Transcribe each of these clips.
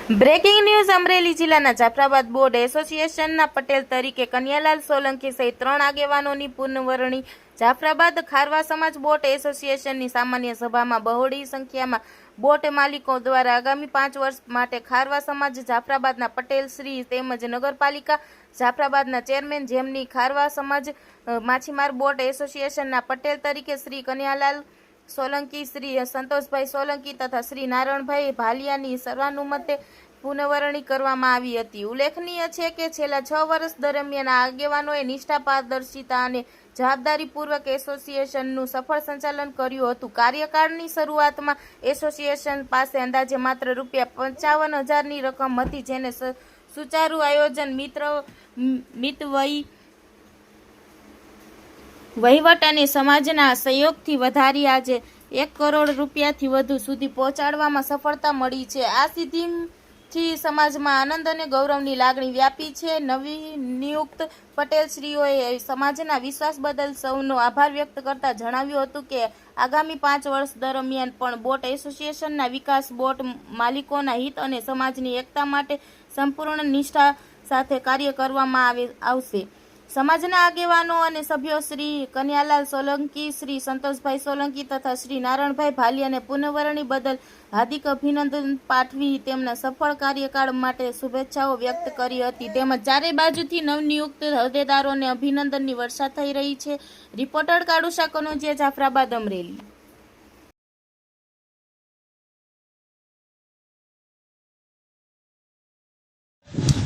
Breaking news Amreli જિલ્લાના Jafrabad board એસોસિએશનના પટેલ તરીકે કન્યાલાલ સોલંકી સહિત 3 આગેવાનોની પુનઃવરણી જાફરાબાદ ખારવા સમાજ બોટ એસોસિએશનની સામાન્ય સભામાં બહોળી સંખ્યામાં બોટ માલિકો દ્વારા આગામી 5 વર્ષ માટે ખારવા સમાજ જાફરાબાદના પટેલ શ્રી તેમજ નગરપાલિકા જાફરાબાદના ચેરમેન જેમની ખારવા સમાજ માછીમાર બોટ એસોસિએશનના પટેલ તરીકે શ્રી કન્યાલાલ સોલંકી, શ્રી સંતોષભાઈ સોલંકી તથા શ્રી નારાયણભાઈ ભાલિયાની સર્વાનુમતે પુનઃવરણી કરવામાં આવી હતી। ઉલ્લેખનીય છે કે છેલ્લા 6 વર્ષ દરમિયાન આ આગેવાનોએ નિષ્ઠા, પારદર્શિતા અને જવાબદારીપૂર્વક એસોસિએશનનું સફળ સંચાલન કર્યું હતું। કાર્યકાળની શરૂઆતમાં એસોસિએશન પાસે અંદાજે માત્ર ₹55,000ની રકમ હતી, જેને સુચારુ આયોજન, વહીવટ અને સમાજના સહયોગથી વધારી આજે ₹1 કરોડ થી વધુ સુધી પહોંચાડવામાં સફળતા મળી છે। આ સિદ્ધિથી સમાજમાં આનંદ અને ગૌરવની લાગણી વ્યાપી છે। નવી નિયુક્ત પટેલશ્રીઓએ સમાજના વિશ્વાસ બદલ સૌનો આભાર વ્યક્ત કરતા જણાવ્યું હતું કે આગામી 5 વર્ષ દરમિયાન પણ બોટ એસોસિએશનના વિકાસ, બોટ માલિકોના હિત અને સમાજની એકતા માટે સંપૂર્ણ નિષ્ઠા સાથે કાર્ય કરવામાં આવશે। સમાજના આગેવાનો અને સભ્યો શ્રી કન્યાલાલ સોલંકી, શ્રી સંતોષભાઈ સોલંકી તથા શ્રી નારાયણભાઈ ભાલિયાને પુનઃવરણી બદલ હાર્દિક અભિનંદન પાઠવી તેમના સફળ કાર્યકાળ માટે શુભેચ્છાઓ વ્યક્ત કરી હતી। તેમજ ચારે બાજુથી નવનિયુક્ત હોદ્દેદારોને અભિનંદનની વર્ષા થઈ રહી છે। રિપોર્ટર કાળુશા કનોજિયા, જાફરાબાદ, અમરેલી।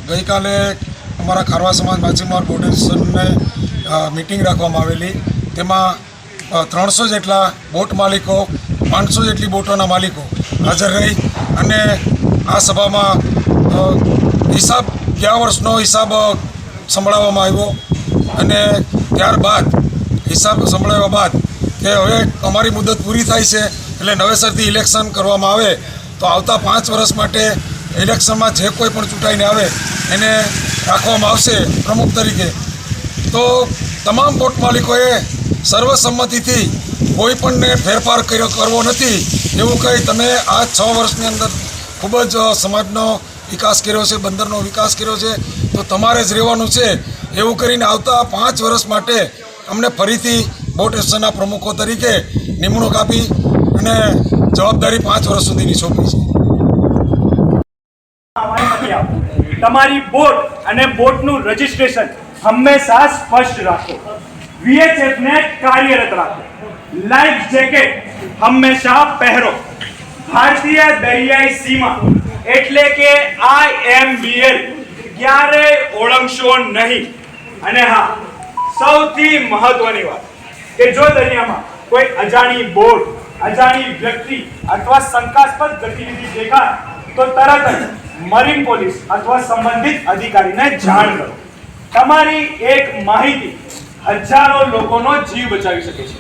ગઈકાલે અમારા ખારવા સમાજ માછીમાર બોટ એસોસિએશનને મીટિંગ રાખવામાં આવેલી। તેમાં 300 જેટલા બોટ માલિકો, 500 જેટલી બોટોના માલિકો હાજર રહી અને આ સભામાં ગયા વર્ષનો હિસાબ સંભળાવવામાં આવ્યો અને ત્યારબાદ હિસાબ સંભળાવ્યા બાદ કે હવે અમારી મુદત પૂરી થાય છે એટલે નવેસરથી ઇલેક્શન કરવામાં આવે તો આવતા 5 વર્ષ માટે ઇલેક્શનમાં જે કોઈ પણ ચૂંટાઈને આવે એને રાખવામાં આવશે પ્રમુખ તરીકે। તો તમામ બોટ માલિકોએ સર્વસંમતિથી કોઈ પણને ફેરફાર કરવો નથી એવું કહી તમે આ 6 વર્ષની અંદર ખૂબ જ સમાજનો વિકાસ કર્યો છે, બંદરનો વિકાસ કર્યો છે, તો તમારે જ રહેવાનું છે એવું કરીને આવતા 5 વર્ષ માટે અમને ફરીથી બોટ એસોસિએશનના પ્રમુખો તરીકે નિમણૂક આપી અને જવાબદારી 5 વર્ષ સુધીની સોંપી છે। તમારી બોટ અને બોટનું રજીસ્ટ્રેશન હંમેશા સ્પષ્ટ રાખો, VHF ને કાર્યરત રાખો, લાઈફ જેકેટ હંમેશા પહેરો, ભારતીય દરિયાઈ સીમા એટલે કે IMBL ક્યારેય ઓળંગશો નહીં। અને હા, સૌથી મહત્વની વાત કે જો દરિયામાં કોઈ અજાણી બોટ, અજાણી વ્યક્તિ અથવા શંકાસ્પદ ગતિવિધિ દેખાય તો તરત જ મરીન પોલીસ અથવા સંબંધિત અધિકારીને જાણ કરો। તમારી એક માહિતી હજારો લોકોનો જીવ બચાવી શકે છે।